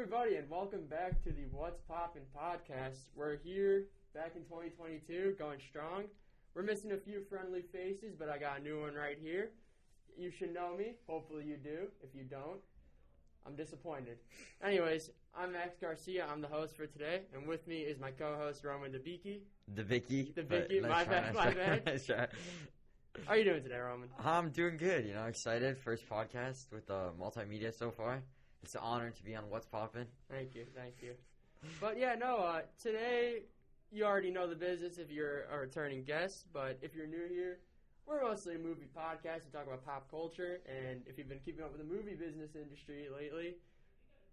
everybody, and welcome back to the What's Poppin' podcast. We're here back in 2022, going strong. We're missing a few friendly faces, but I got a new one right here. You should know me. Hopefully you do. If you don't, I'm disappointed. Anyways, I'm Max Garcia. I'm the host for today, and with me is my co-host, Roman Debicki. Debicki. My bad. Let's try. How are you doing today, Roman? I'm doing good. Excited. First podcast with multimedia so far. It's an honor to be on What's Poppin'. Thank you. But today you already know the business if you're a returning guest, but if you're new here, we're mostly a movie podcast. We talk about pop culture, and if you've been keeping up with the movie business industry lately,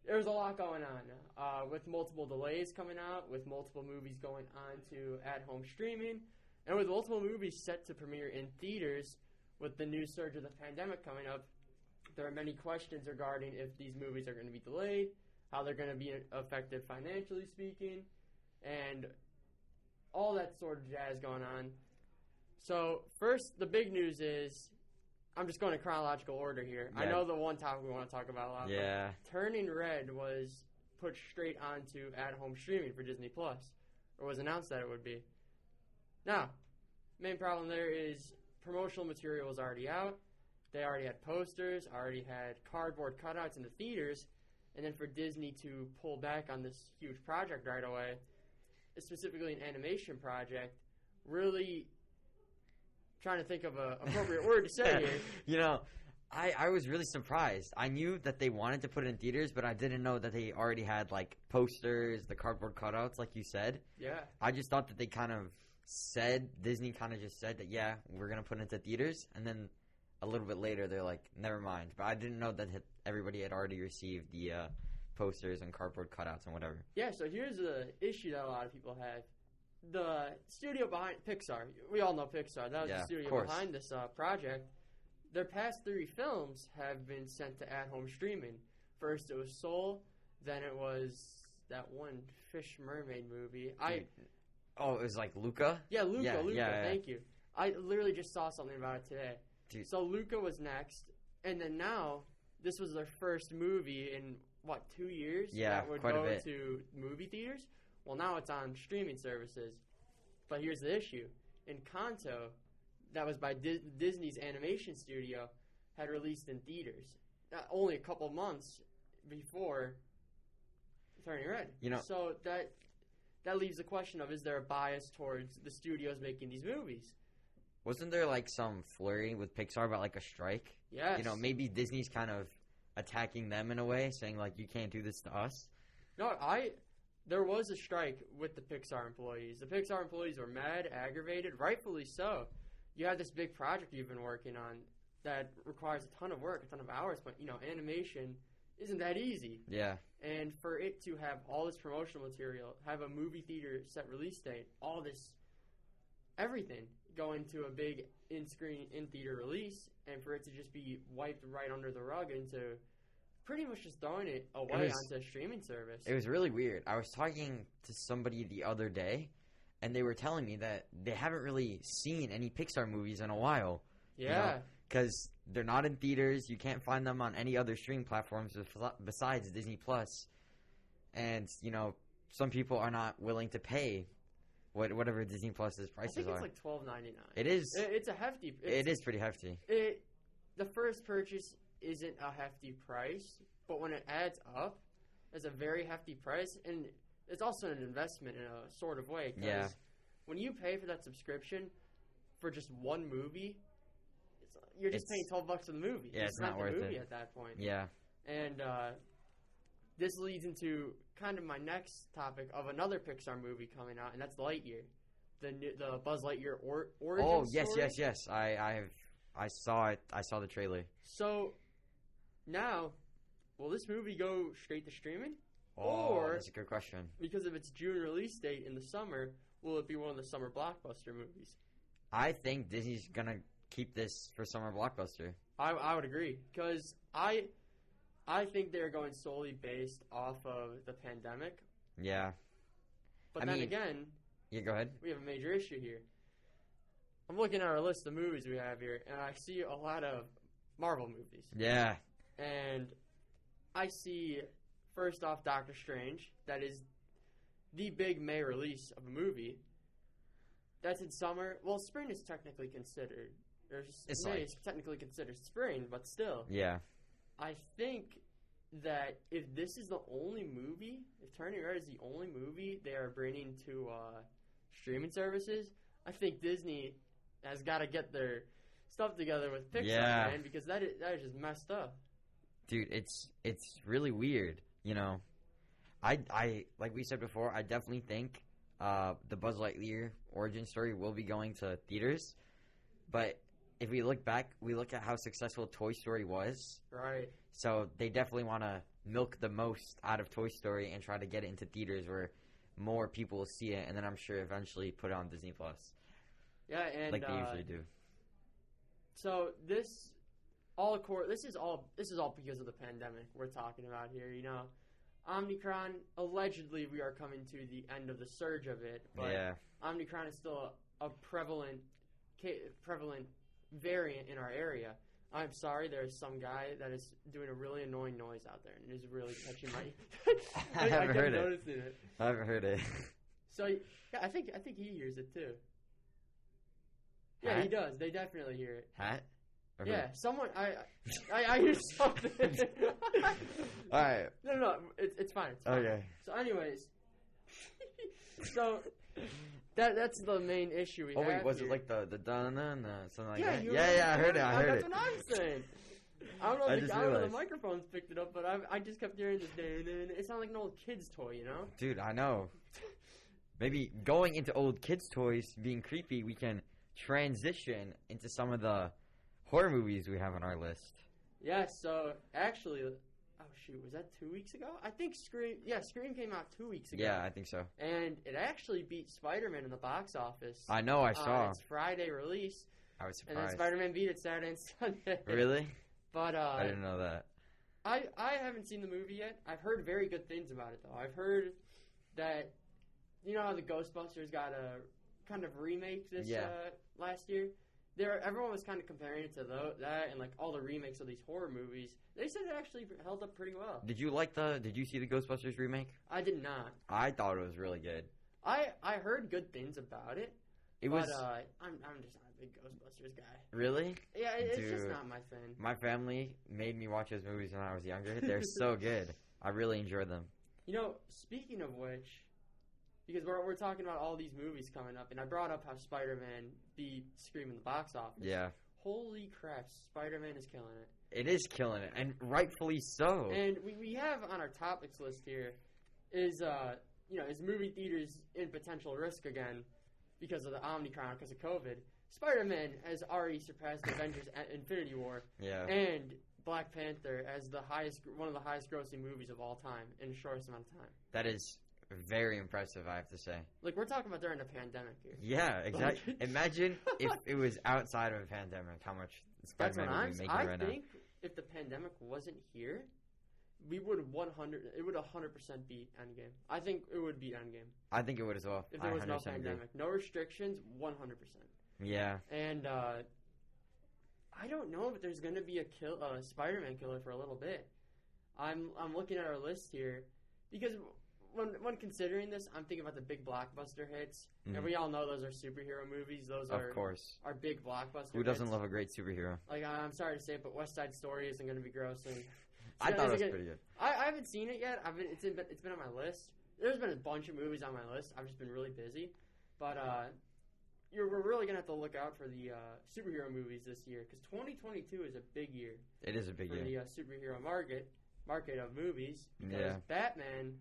there's a lot going on with multiple delays coming out, with multiple movies going on to at-home streaming, and with multiple movies set to premiere in theaters with the new surge of the pandemic coming up. There are many questions regarding if these movies are going to be delayed, how they're going to be affected financially speaking, and all that sort of jazz going on. So, first, the big news is, I'm just going in chronological order here. Yeah. I know the one topic we want to talk about a lot. Yeah. Turning Red was put straight onto at-home streaming for Disney+, or was announced that it would be. Now, main problem there is promotional material was already out. They already had posters, already had cardboard cutouts in the theaters, and then for Disney to pull back on this huge project right away, specifically an animation project, really trying to think of an appropriate word to say here. I was really surprised. I knew that they wanted to put it in theaters, but I didn't know that they already had, posters, the cardboard cutouts, like you said. Yeah. I just thought that they Disney kind of just said that, yeah, we're going to put it into theaters, and then a little bit later, they're like, never mind. But I didn't know that everybody had already received the posters and cardboard cutouts and whatever. Yeah, so here's the issue that a lot of people have. The studio behind Pixar, we all know Pixar. That was the studio behind this project. Their past 3 films have been sent to at-home streaming. First, it was Soul. Then it was that one Fish Mermaid movie. It was like Luca? Yeah, Luca. Yeah. Thank you. I literally just saw something about it today. Dude. So Luca was next, and then now this was their first movie in 2 years? Yeah, that would quite go a bit. to movie theaters. Well, now it's on streaming services. But here's the issue: Encanto, that was by Disney's animation studio, had released in theaters only a couple months before Turning Red. So that leaves the question of: is there a bias towards the studios making these movies? Wasn't there some flurry with Pixar about a strike? Yes. Maybe Disney's kind of attacking them in a way, saying you can't do this to us. No, there was a strike with the Pixar employees. The Pixar employees were mad, aggravated, rightfully so. You have this big project you've been working on that requires a ton of work, a ton of hours, but animation isn't that easy. Yeah. And for it to have all this promotional material, have a movie theater set release date, all this everything going to a big in-screen, in-theater release, and for it to just be wiped right under the rug into pretty much just throwing it away onto a streaming service. It was really weird. I was talking to somebody the other day, and they were telling me that they haven't really seen any Pixar movies in a while. Yeah. Because they're not in theaters. You can't find them on any other streaming platforms besides Disney+. And, some people are not willing to pay whatever Disney Plus's prices are. I think it's $12.99. It is. It's a hefty. It is pretty hefty. The first purchase isn't a hefty price, but when it adds up, it's a very hefty price, and it's also an investment in a sort of way. Yeah. When you pay for that subscription for just one movie, you're just paying $12 for the movie. Yeah, it's not worth it. the movie at that point. Yeah. And this leads into kind of my next topic of another Pixar movie coming out, and that's Lightyear, the Buzz Lightyear origin story. Yes. I saw it. I saw the trailer. So now, will this movie go straight to streaming? Oh, or, that's a good question. Because of its June release date in the summer, will it be one of the summer blockbuster movies? I think Disney's gonna keep this for summer blockbuster. I would agree, because I think they're going solely based off of the pandemic. Yeah. But then again... Yeah, go ahead. We have a major issue here. I'm looking at our list of movies we have here, and I see a lot of Marvel movies. Yeah. And I see first off, Doctor Strange. That is the big May release of a movie. That's in summer. Well, spring is technically considered. May is technically considered spring, but still. Yeah. I think that if this is the only movie, if Turning Red is the only movie they are bringing to streaming services, I think Disney has got to get their stuff together with Pixar, man, because that is just messed up. Dude, it's really weird, you know. I like we said before, I definitely think the Buzz Lightyear origin story will be going to theaters, but if we look back, we look at how successful Toy Story was. Right. So they definitely want to milk the most out of Toy Story and try to get it into theaters where more people will see it, and then I'm sure eventually put it on Disney Plus. Yeah, and like they usually do. So this is all because of the pandemic we're talking about here. You know, Omicron. Allegedly, we are coming to the end of the surge of it, but Omicron is still a prevalent variant in our area. I'm sorry, there's some guy that is doing a really annoying noise out there, and it is really catching my. I haven't heard it. Noticing it. I haven't heard it. So yeah, I think he hears it too. Yeah, he does. They definitely hear it. Hat? Or yeah, someone. I hear something. All right. No, it's fine. It's fine. Okay. So, anyways, so that's the main issue we have. Oh wait, was here. it like the something like that? Yeah, I heard it. I heard that's it. That's what I'm saying. I don't know if the microphones picked it up, but I just kept hearing this. It sounded like an old kid's toy, you know? Dude, I know. Maybe going into old kids' toys being creepy, we can transition into some of the horror movies we have on our list. Yeah, so actually, oh shoot, was that 2 weeks ago? I think Scream came out 2 weeks ago. Yeah, I think so. And it actually beat Spider-Man in the box office. I know, I saw. Its Friday release. I was surprised. And then Spider-Man beat it Saturday and Sunday. Really? But I didn't know that. I haven't seen the movie yet. I've heard very good things about it, though. I've heard that, you know how the Ghostbusters got a kind of remake this last year? Everyone was kind of comparing it to that and like all the remakes of these horror movies. They said it actually held up pretty well. Did you see the Ghostbusters remake? I did not. I thought it was really good. I heard good things about it. I'm just not a big Ghostbusters guy. Really? Yeah, it's just not my thing. My family made me watch those movies when I was younger. They're so good. I really enjoy them. You know, speaking of which, because we're talking about all these movies coming up, and I brought up how Spider-Man beat Scream in the box office. Yeah. Holy crap, Spider-Man is killing it. It is killing it, and rightfully so. And we have on our topics list here is movie theaters in potential risk again because of the Omicron, because of COVID. Spider-Man has already surpassed Avengers Infinity War and Black Panther as one of the highest grossing movies of all time in the shortest amount of time. That is very impressive, I have to say. Like, we're talking about during the pandemic here. Yeah, exactly. Imagine if it was outside of a pandemic, how much Spider-Man would be making right now. I think if the pandemic wasn't here, it would 100% beat Endgame. I think it would beat Endgame. I think it would as well. If there was no pandemic. No restrictions, 100%. Yeah. And I don't know if there's going to be a Spider-Man killer for a little bit. I'm looking at our list here because when considering this, I'm thinking about the big blockbuster hits, and we all know those are superhero movies. Those are, of course, are big blockbuster. Who doesn't hits. love a great superhero? Like, I'm sorry to say it, but West Side Story isn't going to be grossing. I thought it was pretty good. I haven't seen it yet. It's been on my list. There's been a bunch of movies on my list. I've just been really busy, but we're really gonna have to look out for the superhero movies this year because 2022 is a big year. It is a big year for the superhero market of movies. Because yeah. Batman,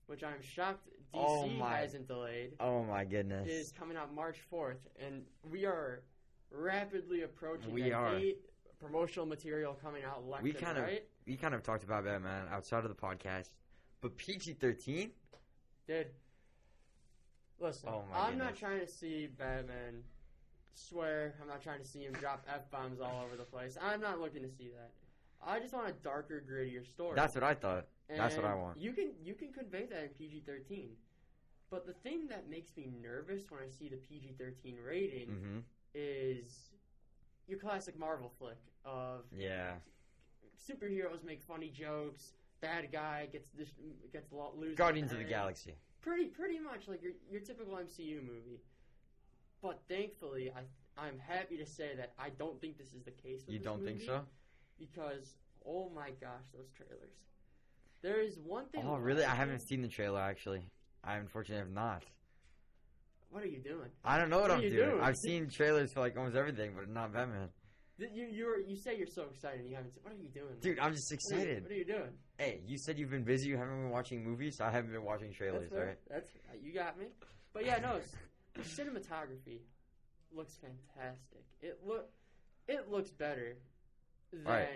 which I'm shocked DC hasn't delayed. Oh my goodness! Is coming out March 4th, and we are rapidly approaching that date. Promotional material coming out left and right. We kind of talked about Batman outside of the podcast, but PG-13? Dude, listen, I'm not trying to see Batman swear. I'm not trying to see him drop F-bombs all over the place. I'm not looking to see that. I just want a darker, grittier story. That's what I thought. That's what I want. You can convey that in PG-13. But the thing that makes me nervous when I see the PG-13 rating is your classic Marvel flick of superheroes make funny jokes, bad guy gets loses. Guardians of the Galaxy. Pretty much like your typical MCU movie. But thankfully, I'm happy to say that I don't think this is the case with You this don't movie, think so? Because, oh my gosh, those trailers. There is one thing... Oh, really? I haven't seen the trailer, actually. I unfortunately have not. What are you doing? I don't know what I'm doing. doing? I've seen trailers for, like, almost everything, but not Batman. You say you're so excited and you haven't seen... What are you doing? Dude, I'm just excited. What are you doing? Hey, you said you've been busy. You haven't been watching movies, so I haven't been watching trailers, That's fair. right? That's you got me. But yeah, no, the cinematography looks fantastic. It looks better than... All right.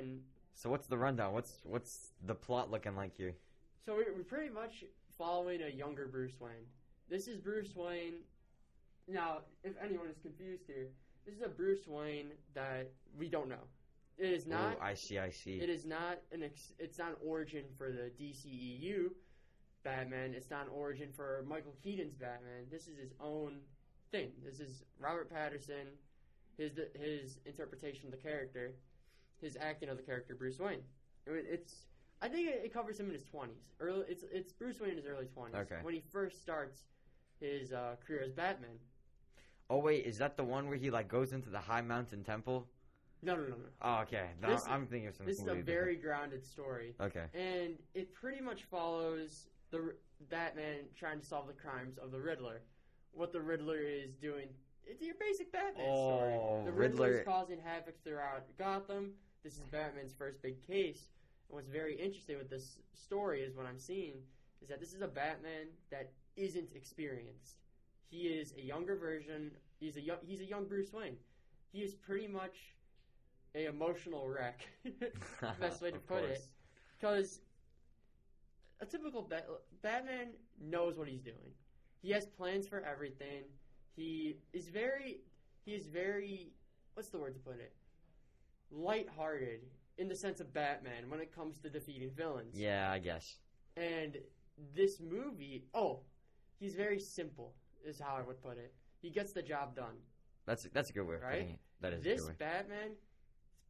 So what's the rundown? What's the plot looking like here? So we're pretty much following a younger Bruce Wayne. This is Bruce Wayne. Now, if anyone is confused here, this is a Bruce Wayne that we don't know. It is not. Oh, I see. It is not it's not an origin for the DCEU Batman. It's not an origin for Michael Keaton's Batman. This is his own thing. This is Robert Pattinson, his interpretation of the character, his acting of the character Bruce Wayne. I think it covers him in his 20s. It's Bruce Wayne in his early 20s. Okay. When he first starts his career as Batman. Oh wait, is that the one where he like goes into the High Mountain Temple? No. Oh, okay. I'm thinking of something. This is a very grounded story. Okay. And it pretty much follows the Batman trying to solve the crimes of the Riddler. What the Riddler is doing. It's your basic Batman story. The Riddler is causing havoc throughout Gotham. This is Batman's first big case. And what's very interesting with this story is what I'm seeing is that this is a Batman that isn't experienced. He is a younger version. He's a young Bruce Wayne. He is pretty much a emotional wreck. Best way to put it. Because a typical Batman knows what he's doing. He has plans for everything. He is very, what's the word to put it? Lighthearted in the sense of Batman when it comes to defeating villains. Yeah, I guess. And this movie, he's very simple, is how I would put it. He gets the job done. That's a good way of putting it. That is a good way. This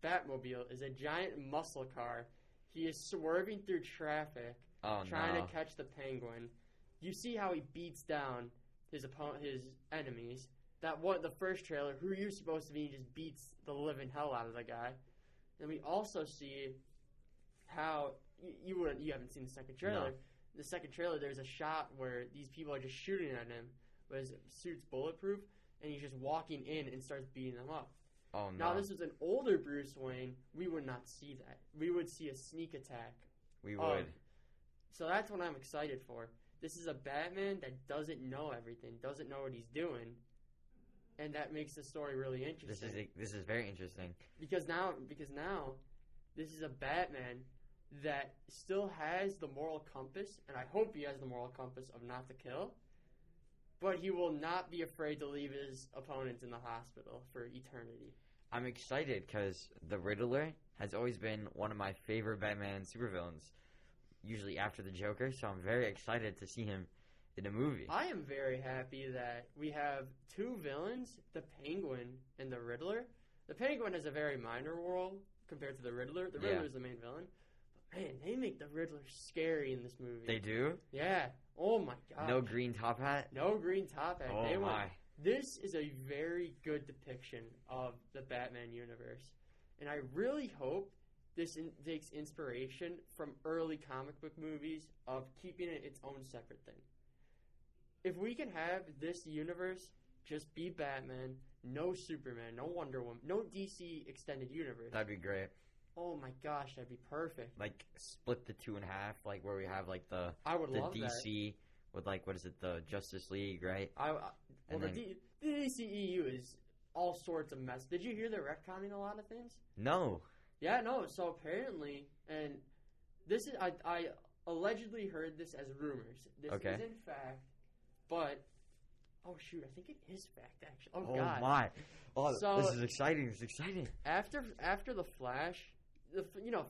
Batmobile is a giant muscle car. He is swerving through traffic, trying to catch the Penguin. You see how he beats down his enemies. The first trailer, who you're supposed to be, just beats the living hell out of the guy. And we also see how you haven't seen the second trailer. No. The second trailer, there's a shot where these people are just shooting at him, but his suit's bulletproof, and he's just walking in and starts beating them up. Oh no! Now, this was an older Bruce Wayne. We would not see that. We would see a sneak attack. We would. So that's what I'm excited for. This is a Batman that doesn't know everything, doesn't know what he's doing, and that makes the story really interesting. This is very interesting. Because now, this is a Batman that still has the moral compass, and I hope he has the moral compass of not to kill, but he will not be afraid to leave his opponents in the hospital for eternity. I'm excited because the Riddler has always been one of my favorite Batman supervillains, usually after the Joker, so I'm very excited to see him in a movie. I am very happy that we have two villains, the Penguin and the Riddler. The Penguin has a very minor role compared to the Riddler. The Riddler is the main villain. But man, they make the Riddler scary in this movie. They do? Yeah. Oh my god. No green top hat? No green top hat. Oh my. This is a very good depiction of the Batman universe. And I really hope this takes inspiration from early comic book movies of keeping it its own separate thing. If we can have this universe just be Batman, no Superman, no Wonder Woman, no DC extended universe. That'd be great. Oh my gosh, that'd be perfect. Like split the two in half, like where we have like the DC with like what is it, the Justice League, right? The DCEU is all sorts of mess. Did you hear they're retconning a lot of things? No. Yeah, no. So apparently, and this is I allegedly heard this as rumors. This isn't fact, but oh shoot, I think it is fact actually. Oh god. My. Oh, so, this is exciting. It's exciting. After the Flash,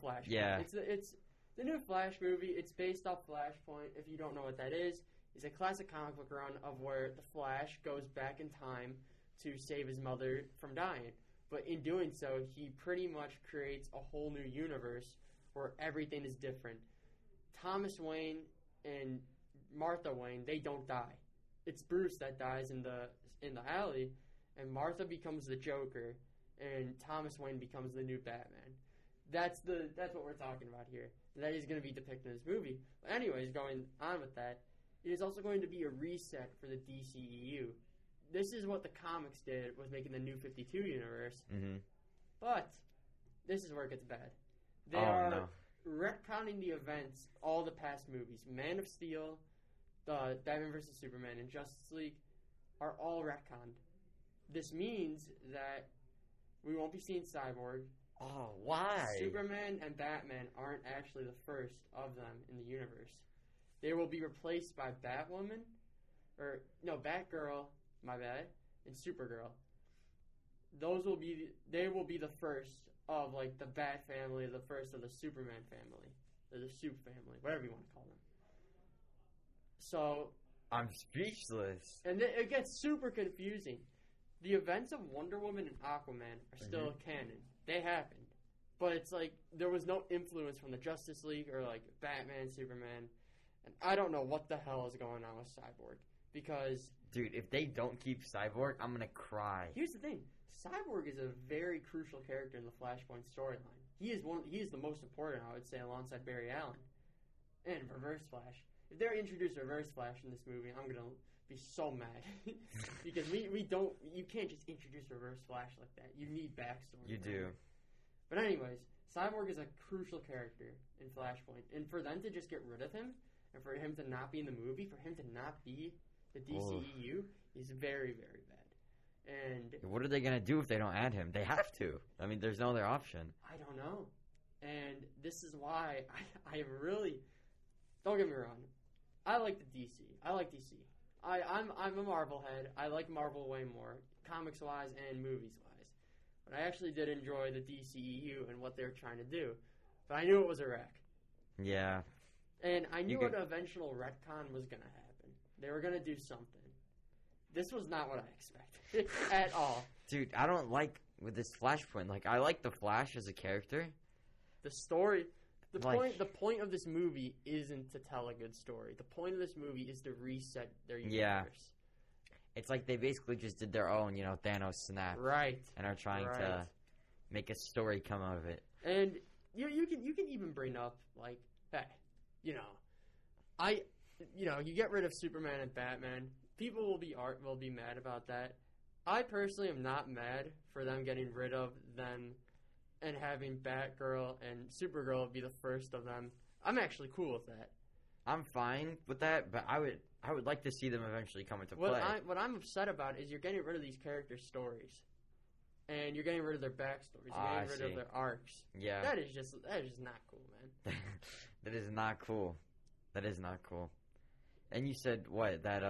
Flash. Yeah. It's the new Flash movie. It's based off Flashpoint. If you don't know what that is, it's a classic comic book run of where the Flash goes back in time to save his mother from dying. But in doing so, he pretty much creates a whole new universe where everything is different. Thomas Wayne and Martha Wayne, they don't die. It's Bruce that dies in the alley, and Martha becomes the Joker, and Thomas Wayne becomes the new Batman. That's what we're talking about here. That is going to be depicted in this movie. But anyways, going on with that, it is also going to be a reset for the DCEU. This is what the comics did with making the New 52 universe. Mm-hmm. But this is where it gets bad. They are retconning the events, all the past movies. Man of Steel, Batman vs. Superman, and Justice League are all retconned. This means that we won't be seeing Cyborg. Oh, why? Superman and Batman aren't actually the first of them in the universe. They will be replaced by Batwoman, Batgirl, my bad, and Supergirl. They will be the first of like the Bat family, the first of the Superman family, or the Soup family, whatever you want to call them. So I'm speechless. And it gets super confusing. The events of Wonder Woman and Aquaman are still canon. They happened. But it's like there was no influence from the Justice League or like Batman, Superman. And I don't know what the hell is going on with Cyborg. Because... Dude, if they don't keep Cyborg, I'm going to cry. Here's the thing. Cyborg is a very crucial character in the Flashpoint storyline. He is the most important, I would say, alongside Barry Allen. And Reverse Flash. If they introduce Reverse Flash in this movie, I'm going to be so mad. Because you can't just introduce Reverse Flash like that. You need backstory. You do. But anyways, Cyborg is a crucial character in Flashpoint. And for them to just get rid of him, and for him to not be in the movie, for him to not be the DCEU, is very, very bad. And what are they going to do if they don't add him? They have to. I mean, there's no other option. I don't know. And this is why I really... Don't get me wrong. I like the DC. I like DC. I'm a Marvel head. I like Marvel way more, comics-wise and movies-wise. But I actually did enjoy the DCEU and what they were trying to do. But I knew it was a wreck. Yeah. And I knew an eventual retcon was going to happen. They were going to do something. This was not what I expected at all. Dude, I don't like with this Flashpoint. Like, I like the Flash as a character. The story... The point of this movie isn't to tell a good story. The point of this movie is to reset their universe. Yeah. It's like they basically just did their own, Thanos snap. Right. And are trying to make a story come out of it. And you can even bring up, like, hey, you get rid of Superman and Batman. People will be mad about that. I personally am not mad for them getting rid of them and having Batgirl and Supergirl be the first of them. I'm actually cool with that. I'm fine with that, but I would like to see them eventually come into play. What I'm upset about is you're getting rid of these characters' stories. And you're getting rid of their backstories. You're getting rid of their arcs. Yeah. That is just not cool, man. That is not cool. That is not cool. And you said, what, that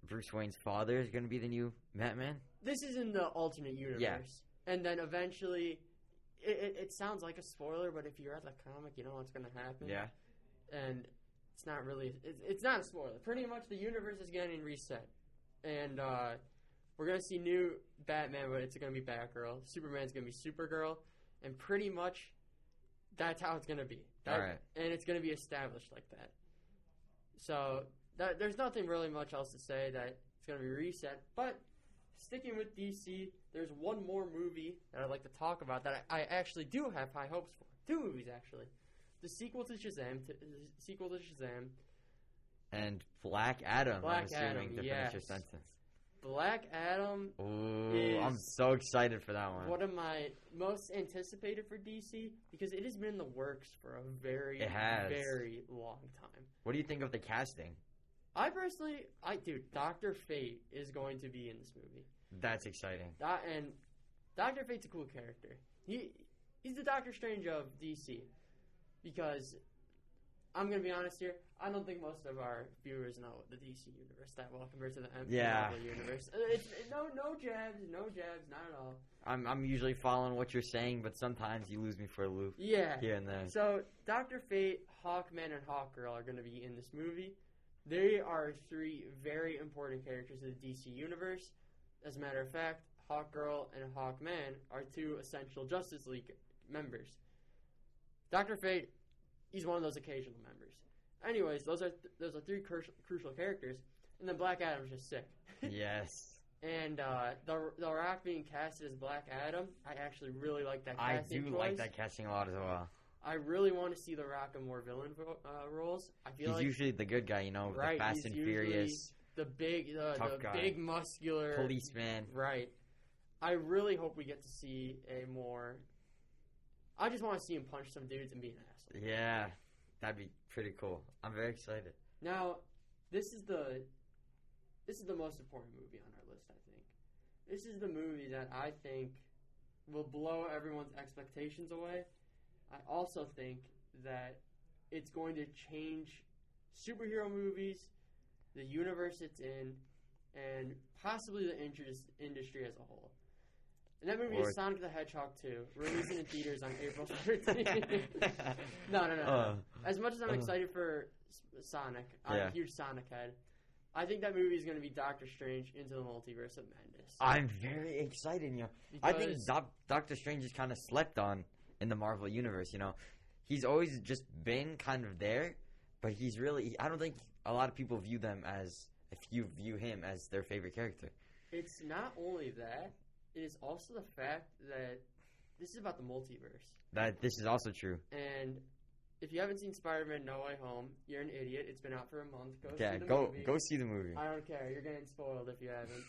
Bruce Wayne's father is going to be the new Batman? This is in the alternate universe. Yeah. And then eventually, it sounds like a spoiler, but if you read the comic, you know what's going to happen. Yeah. And it's not really, it's not a spoiler. Pretty much the universe is getting reset. And we're going to see new Batman, but it's going to be Batgirl. Superman's going to be Supergirl. And pretty much, that's how it's going to be. All right. And it's going to be established like that. So, there's nothing really much else to say that it's going to be reset. But... sticking with DC, there's one more movie that I'd like to talk about that I actually do have high hopes for. Two movies, actually. The sequel to Shazam. And Black Adam, I'm assuming, to finish your sentence. Black Adam I'm so excited for that one. One of my most anticipated for DC, because it has been in the works for a very, very long time. What do you think of the casting? Dude, Dr. Fate is going to be in this movie. That's exciting. And Dr. Fate's a cool character. He's the Doctor Strange of DC. Because, I'm going to be honest here, I don't think most of our viewers know the DC universe that well compared to the Marvel universe. No jabs, not at all. I'm usually following what you're saying, but sometimes you lose me for a loop. Yeah. Here and there. So, Dr. Fate, Hawkman, and Hawkgirl are going to be in this movie. They are three very important characters in the DC universe. As a matter of fact, Hawkgirl and Hawkman are two essential Justice League members. Dr. Fate, he's one of those occasional members. Anyways, those are three crucial characters, and then Black Adam's just sick. Yes. And the Rock being casted as Black Adam, I actually really like that casting choice. Like that casting a lot as well. I really want to see The Rock in more villain roles. I feel he's usually the good guy, you know, right, the Fast and Furious, the big, tough guy, big muscular policeman. Right. I really hope we get to see a more. I just want to see him punch some dudes and be an asshole. Yeah, that'd be pretty cool. I'm very excited. Now, this is the most important movie on our list, I think. This is the movie that I think will blow everyone's expectations away. I also think that it's going to change superhero movies, the universe it's in, and possibly the industry as a whole. And that movie is Sonic the Hedgehog 2, releasing in theaters on April 13th. No. As much as I'm excited for Sonic, I'm a huge Sonic head. I think that movie is going to be Doctor Strange Into the Multiverse of Madness. I'm very excited, you know. I think Doctor Strange is kind of slept on in the Marvel Universe, you know. He's always just been kind of there, but he's really... I don't think a lot of people view them as... If you view him as their favorite character. It's not only that, it is also the fact that this is about the multiverse. This is also true. And... if you haven't seen Spider-Man No Way Home, you're an idiot. It's been out for a month. Go see the movie. I don't care. You're getting spoiled if you haven't.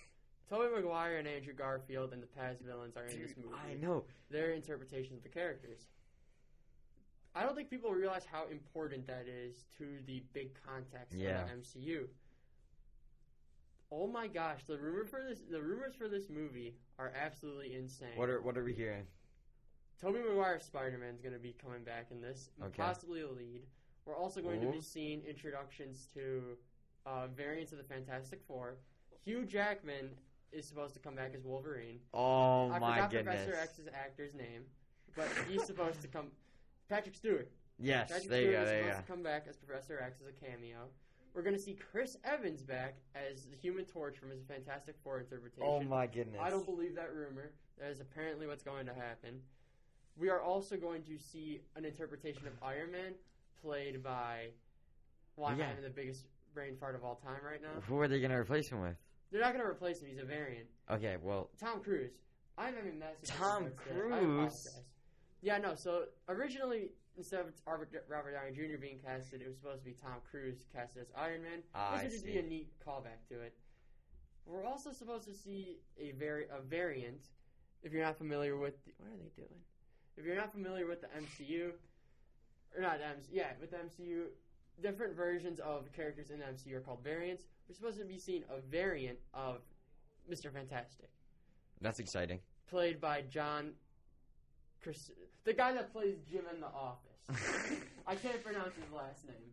Tobey Maguire and Andrew Garfield and the past villains are in this movie. I know. Their interpretations of the characters. I don't think people realize how important that is to the big context of the MCU. Oh my gosh, the rumors for this movie are absolutely insane. What are we hearing? Tobey Maguire's Spider-Man is going to be coming back in this, possibly a lead. We're also going to be seeing introductions to variants of the Fantastic Four. Hugh Jackman is supposed to come back as Wolverine. Oh, my I forgot goodness. Professor X's actor's name, but he's supposed to come... Patrick Stewart. Yes, Patrick there Stewart you go. is supposed to come back as Professor X as a cameo. We're going to see Chris Evans back as the Human Torch from his Fantastic Four interpretation. Oh, my goodness. I don't believe that rumor. That is apparently what's going to happen. We are also going to see an interpretation of Iron Man played by... Well, I'm having the biggest brain fart of all time right now. Who are they going to replace him with? They're not going to replace him. He's a variant. Okay, well... Tom Cruise. I'm having massive... Tom Cruise? Yeah, no, so originally, instead of Robert Downey Jr. being casted, it was supposed to be Tom Cruise casted as Iron Man. This would just be a neat callback to it. We're also supposed to see a variant, if you're not familiar with... What are they doing? If you're not familiar with the MCU, or not with the MCU, different versions of characters in the MCU are called variants. We're supposed to be seeing a variant of Mr. Fantastic. That's exciting. Played by the guy that plays Jim in The Office. I can't pronounce his last name.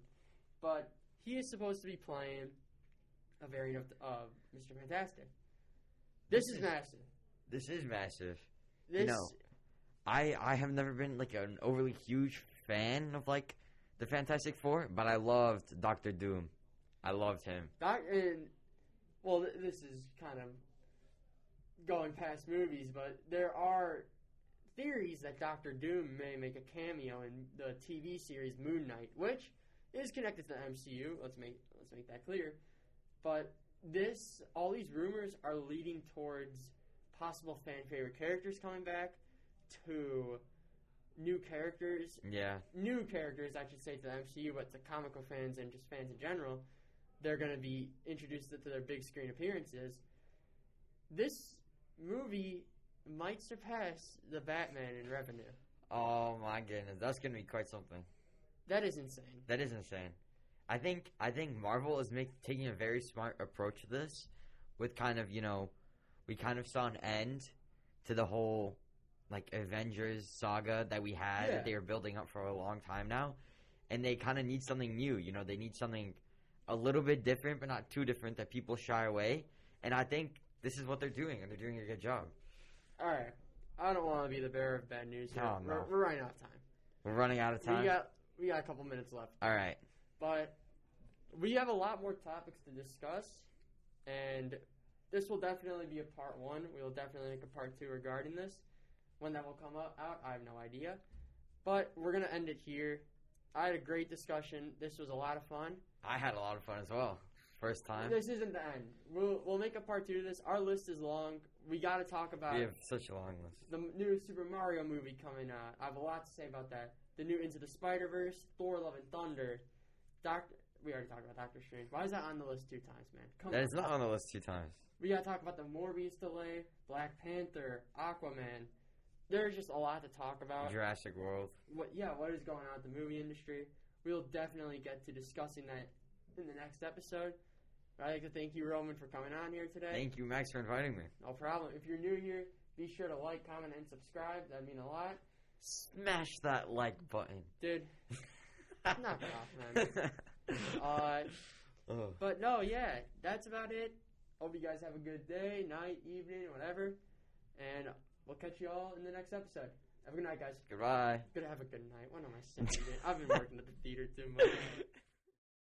But he is supposed to be playing a variant of Mr. Fantastic. This is massive. This is massive. You know, I have never been like an overly huge fan of like the Fantastic Four, but I loved Doctor Doom. I loved him. This is kind of going past movies, but there are theories that Doctor Doom may make a cameo in the TV series Moon Knight, which is connected to the MCU. Let's make that clear. But all these rumors are leading towards possible fan favorite characters coming back, to new characters. Yeah. New characters, I should say, to the MCU, but to comic book fans and just fans in general, they're going to be introduced to their big screen appearances. This movie might surpass the Batman in revenue. Oh my goodness, that's going to be quite something. That is insane. I think Marvel is taking a very smart approach to this with kind of, we kind of saw an end to the whole like Avengers saga that we had that they were building up for a long time now, and they kind of need something new. They need something a little bit different, but not too different that people shy away. And I think this is what they're doing, and they're doing a good job. All right, I don't want to be the bearer of bad news here. No. We're running out of time. We're running out of time. We got a couple minutes left. All right, but we have a lot more topics to discuss, and this will definitely be a part 1. We will definitely make a part 2 regarding this. When that will come out, I have no idea. But we're going to end it here. I had a great discussion. This was a lot of fun. I had a lot of fun as well. First time. This isn't the end. We'll make a part 2 to this. Our list is long. We got to talk about We have such a long list. the new Super Mario movie coming out. I have a lot to say about that. The new Into the Spider-Verse, Thor: Love and Thunder, we already talked about Doctor Strange. Why is that on the list 2 times, man? Come That on. is not on the list 2 times. We got to talk about the Morbius delay, Black Panther, Aquaman. There's just a lot to talk about. Jurassic World. What is going on with the movie industry? We'll definitely get to discussing that in the next episode. I'd like to thank you, Roman, for coming on here today. Thank you, Max, for inviting me. No problem. If you're new here, be sure to like, comment, and subscribe. That'd mean a lot. Smash that like button. Dude, knock it off, man. But no, yeah, that's about it. Hope you guys have a good day, night, evening, whatever. And we'll catch you all in the next episode. Have a good night, guys. Goodbye. Good to have a good night. When am I saying it? I've been working at the theater too much.